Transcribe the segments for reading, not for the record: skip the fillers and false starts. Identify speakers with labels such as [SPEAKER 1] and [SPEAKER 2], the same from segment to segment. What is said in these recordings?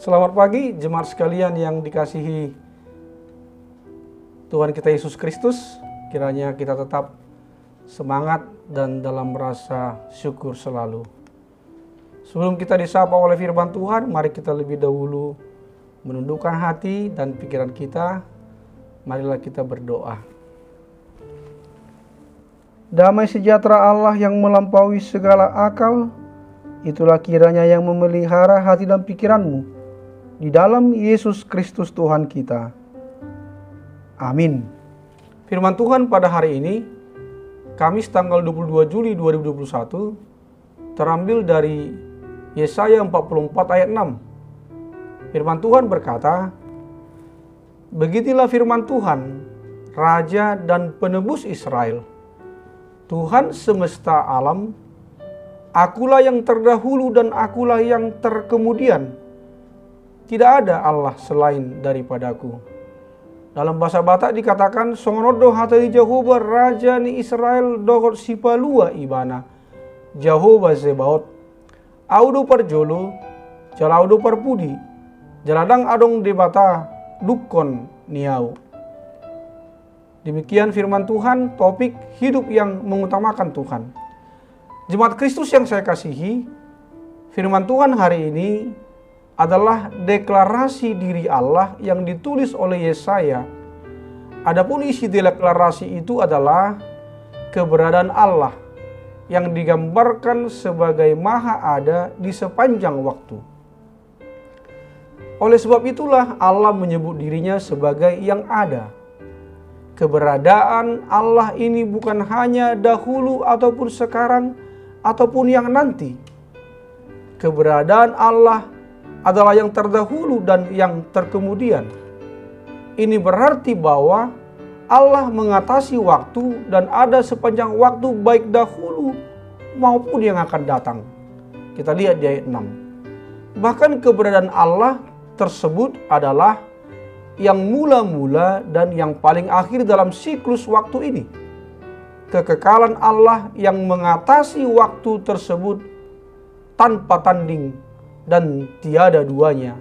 [SPEAKER 1] Selamat pagi jemaat sekalian yang dikasihi Tuhan kita Yesus Kristus. Kiranya kita tetap semangat dan dalam rasa syukur selalu. Sebelum kita disapa oleh firman Tuhan, mari kita lebih dahulu menundukkan hati dan pikiran kita. Marilah kita berdoa. Damai sejahtera Allah yang melampaui segala akal, itulah kiranya yang memelihara hati dan pikiranmu di dalam Yesus Kristus Tuhan kita. Amin. Firman Tuhan pada hari ini, Kamis tanggal 22 Juli 2021, terambil dari Yesaya 44 ayat 6. Firman Tuhan berkata, "Begitulah firman Tuhan, Raja dan Penebus Israel, Tuhan semesta alam, Akulah yang terdahulu dan Akulah yang terkemudian. Tidak ada Allah selain daripadaku." Dalam bahasa Batak dikatakan, "Songonodo hatari Jehovah Raja ni Israel dohot sipalua ibana, Jehovah Zebaot, audo parjolo, jalaudo parpudi, jaladang adong debata, dukon niau." Demikian firman Tuhan, topik hidup yang mengutamakan Tuhan. Jemaat Kristus yang saya kasihi, firman Tuhan hari ini adalah deklarasi diri Allah yang ditulis oleh Yesaya. Adapun isi deklarasi itu adalah keberadaan Allah yang digambarkan sebagai Maha Ada di sepanjang waktu. Oleh sebab itulah Allah menyebut dirinya sebagai yang ada. Keberadaan Allah ini bukan hanya dahulu ataupun sekarang ataupun yang nanti. Keberadaan Allah adalah yang terdahulu dan yang terkemudian. Ini berarti bahwa Allah mengatasi waktu dan ada sepanjang waktu baik dahulu maupun yang akan datang. Kita lihat di ayat 6. Bahkan keberadaan Allah tersebut adalah yang mula-mula dan yang paling akhir dalam siklus waktu ini. Kekekalan Allah yang mengatasi waktu tersebut tanpa tanding dan tiada duanya.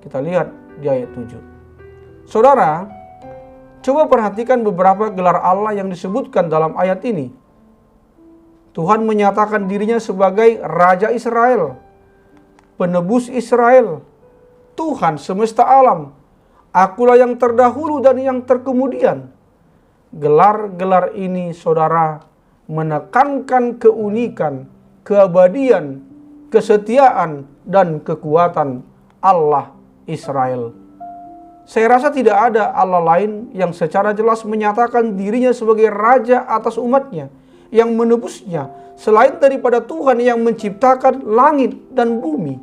[SPEAKER 1] Kita lihat di ayat 7. Saudara, coba perhatikan beberapa gelar Allah yang disebutkan dalam ayat ini. Tuhan menyatakan dirinya sebagai Raja Israel, Penebus Israel, Tuhan semesta alam, Akulah yang terdahulu dan yang terkemudian. Gelar-gelar ini, saudara, menekankan keunikan, keabadian, kesetiaan, dan kekuatan Allah Israel. Saya rasa tidak ada Allah lain yang secara jelas menyatakan dirinya sebagai Raja atas umatnya, yang menebusnya, selain daripada Tuhan yang menciptakan langit dan bumi.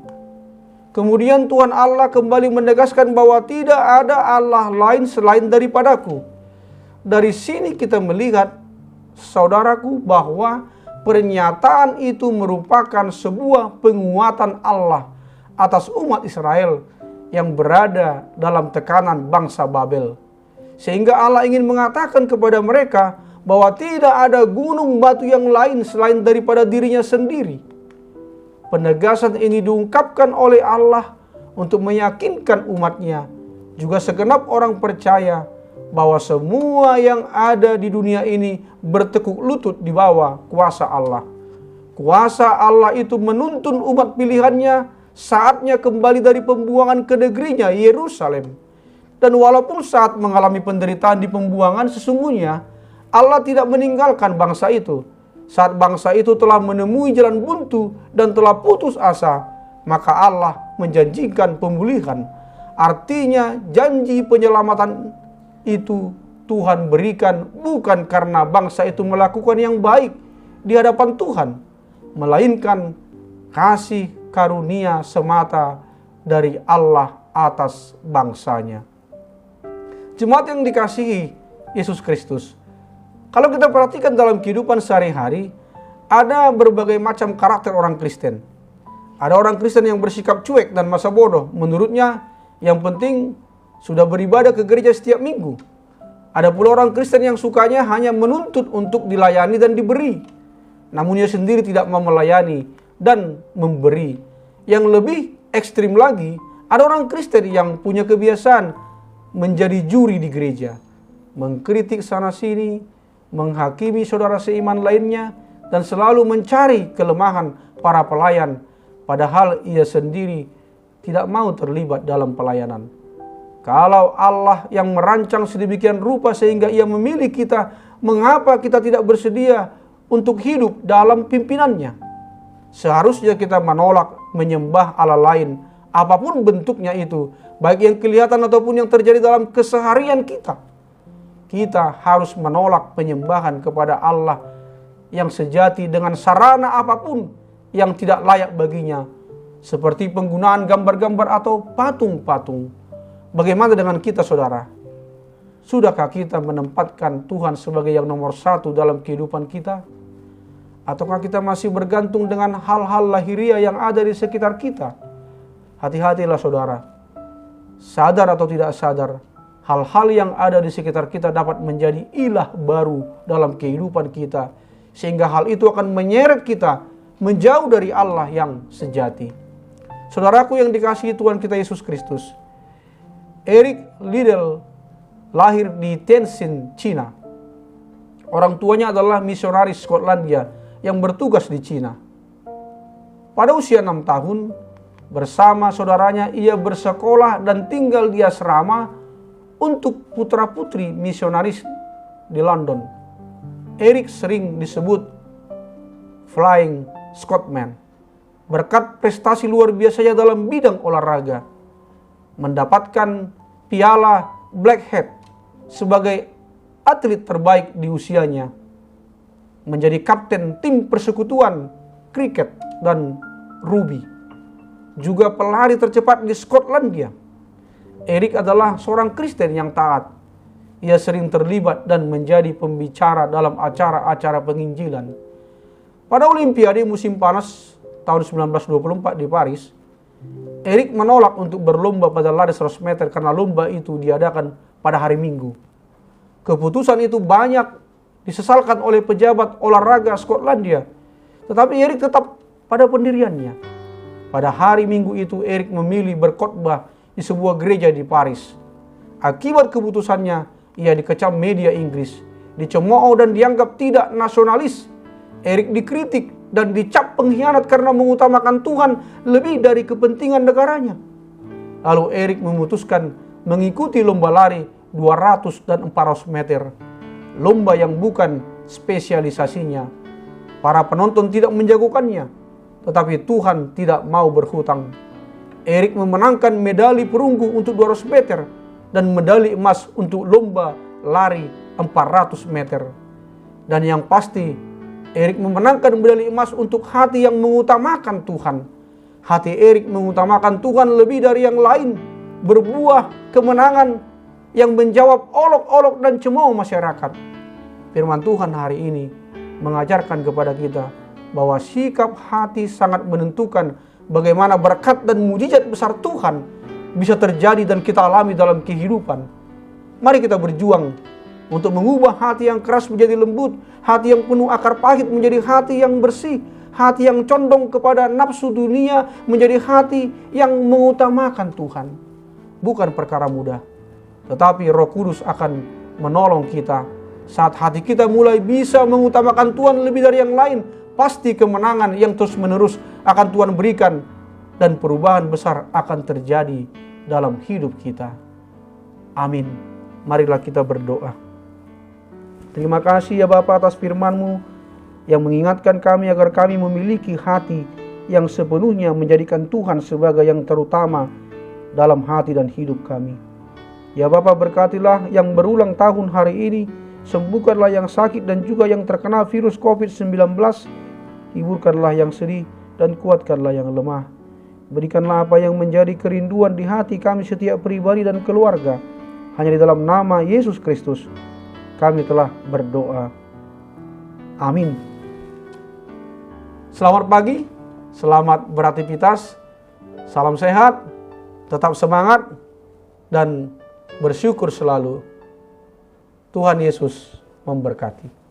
[SPEAKER 1] Kemudian Tuhan Allah kembali menegaskan bahwa tidak ada Allah lain selain daripadaku. Dari sini kita melihat, saudaraku, bahwa pernyataan itu merupakan sebuah penguatan Allah atas umat Israel yang berada dalam tekanan bangsa Babel. Sehingga Allah ingin mengatakan kepada mereka bahwa tidak ada gunung batu yang lain selain daripada dirinya sendiri. Penegasan ini diungkapkan oleh Allah untuk meyakinkan umatnya, juga segenap orang percaya, bahwa semua yang ada di dunia ini bertekuk lutut di bawah kuasa Allah. Kuasa Allah itu menuntun umat pilihannya saatnya kembali dari pembuangan ke negerinya Yerusalem. Dan walaupun saat mengalami penderitaan di pembuangan, sesungguhnya Allah tidak meninggalkan bangsa itu. Saat bangsa itu telah menemui jalan buntu dan telah putus asa, maka Allah menjanjikan pemulihan. Artinya janji penyelamatan itu Tuhan berikan bukan karena bangsa itu melakukan yang baik di hadapan Tuhan, melainkan kasih karunia semata dari Allah atas bangsanya. Jemaat yang dikasihi Yesus Kristus, kalau kita perhatikan dalam kehidupan sehari-hari, ada berbagai macam karakter orang Kristen. Ada orang Kristen yang bersikap cuek dan masa bodoh. Menurutnya yang penting sudah beribadah ke gereja setiap minggu. Ada pula orang Kristen yang sukanya hanya menuntut untuk dilayani dan diberi. Namun ia sendiri tidak mau melayani dan memberi. Yang lebih ekstrim lagi, Ada orang Kristen yang punya kebiasaan menjadi juri di gereja, mengkritik sana-sini, menghakimi saudara seiman lainnya, dan selalu mencari kelemahan para pelayan, padahal ia sendiri tidak mau terlibat dalam pelayanan. Kalau Allah yang merancang sedemikian rupa sehingga ia memilih kita, mengapa kita tidak bersedia untuk hidup dalam pimpinannya? Seharusnya kita menolak menyembah Allah lain, apapun bentuknya itu, baik yang kelihatan ataupun yang terjadi dalam keseharian kita. Kita harus menolak penyembahan kepada Allah yang sejati dengan sarana apapun yang tidak layak baginya, seperti penggunaan gambar-gambar atau patung-patung. Bagaimana dengan kita, saudara? Sudahkah kita menempatkan Tuhan sebagai yang nomor satu dalam kehidupan kita? Ataukah kita masih bergantung dengan hal-hal lahiriah yang ada di sekitar kita? Hati-hatilah, saudara. Sadar atau tidak sadar, hal-hal yang ada di sekitar kita dapat menjadi ilah baru dalam kehidupan kita, sehingga hal itu akan menyeret kita menjauh dari Allah yang sejati. Saudaraku yang dikasihi Tuhan kita Yesus Kristus, Eric Liddell lahir di Tianjin, Cina. Orang tuanya adalah misionaris Skotlandia yang bertugas di Cina. Pada usia 6 tahun, bersama saudaranya ia bersekolah dan tinggal di asrama untuk putra-putri misionaris di London. Eric sering disebut Flying Scotsman berkat prestasi luar biasanya dalam bidang olahraga, mendapatkan piala Black Hat sebagai atlet terbaik di usianya, menjadi kapten tim persekutuan kriket dan rugby, juga pelari tercepat di Skotlandia. Eric adalah seorang Kristen yang taat. Ia sering terlibat dan menjadi pembicara dalam acara-acara penginjilan. Pada Olimpiade musim panas tahun 1924 di Paris, Eric menolak untuk berlomba pada lari 100 meter karena lomba itu diadakan pada hari Minggu. Keputusan itu banyak disesalkan oleh pejabat olahraga Skotlandia, tetapi Eric tetap pada pendiriannya. Pada hari Minggu itu Eric memilih berkhotbah di sebuah gereja di Paris. Akibat keputusannya, ia dikecam media Inggris, dicemooh dan dianggap tidak nasionalis. Eric dikritik dan dicap pengkhianat karena mengutamakan Tuhan lebih dari kepentingan negaranya. Lalu Eric memutuskan mengikuti lomba lari 200 dan 400 meter, lomba yang bukan spesialisasinya. Para penonton tidak menjagokannya, tetapi Tuhan tidak mau berhutang. Eric memenangkan medali perunggu untuk 200 meter dan medali emas untuk lomba lari 400 meter. Dan yang pasti, Eric memenangkan medali emas untuk hati yang mengutamakan Tuhan. Hati Eric mengutamakan Tuhan lebih dari yang lain, berbuah kemenangan yang menjawab olok-olok dan cemooh masyarakat. Firman Tuhan hari ini mengajarkan kepada kita bahwa sikap hati sangat menentukan bagaimana berkat dan mujizat besar Tuhan bisa terjadi dan kita alami dalam kehidupan. Mari kita berjuang untuk mengubah hati yang keras menjadi lembut, hati yang penuh akar pahit menjadi hati yang bersih, hati yang condong kepada nafsu dunia menjadi hati yang mengutamakan Tuhan. Bukan perkara mudah, tetapi Roh Kudus akan menolong kita. Saat hati kita mulai bisa mengutamakan Tuhan lebih dari yang lain, pasti kemenangan yang terus-menerus akan Tuhan berikan dan perubahan besar akan terjadi dalam hidup kita. Amin. Marilah kita berdoa. Terima kasih ya Bapa atas firman-Mu yang mengingatkan kami agar kami memiliki hati yang sepenuhnya menjadikan Tuhan sebagai yang terutama dalam hati dan hidup kami. Ya Bapa, berkatilah yang berulang tahun hari ini, sembuhkanlah yang sakit dan juga yang terkena virus COVID-19, hiburkanlah yang sedih dan kuatkanlah yang lemah. Berikanlah apa yang menjadi kerinduan di hati kami setiap pribadi dan keluarga. Hanya di dalam nama Yesus Kristus kami telah berdoa. Amin. Selamat pagi, selamat beraktivitas, salam sehat, tetap semangat, dan bersyukur selalu. Tuhan Yesus memberkati.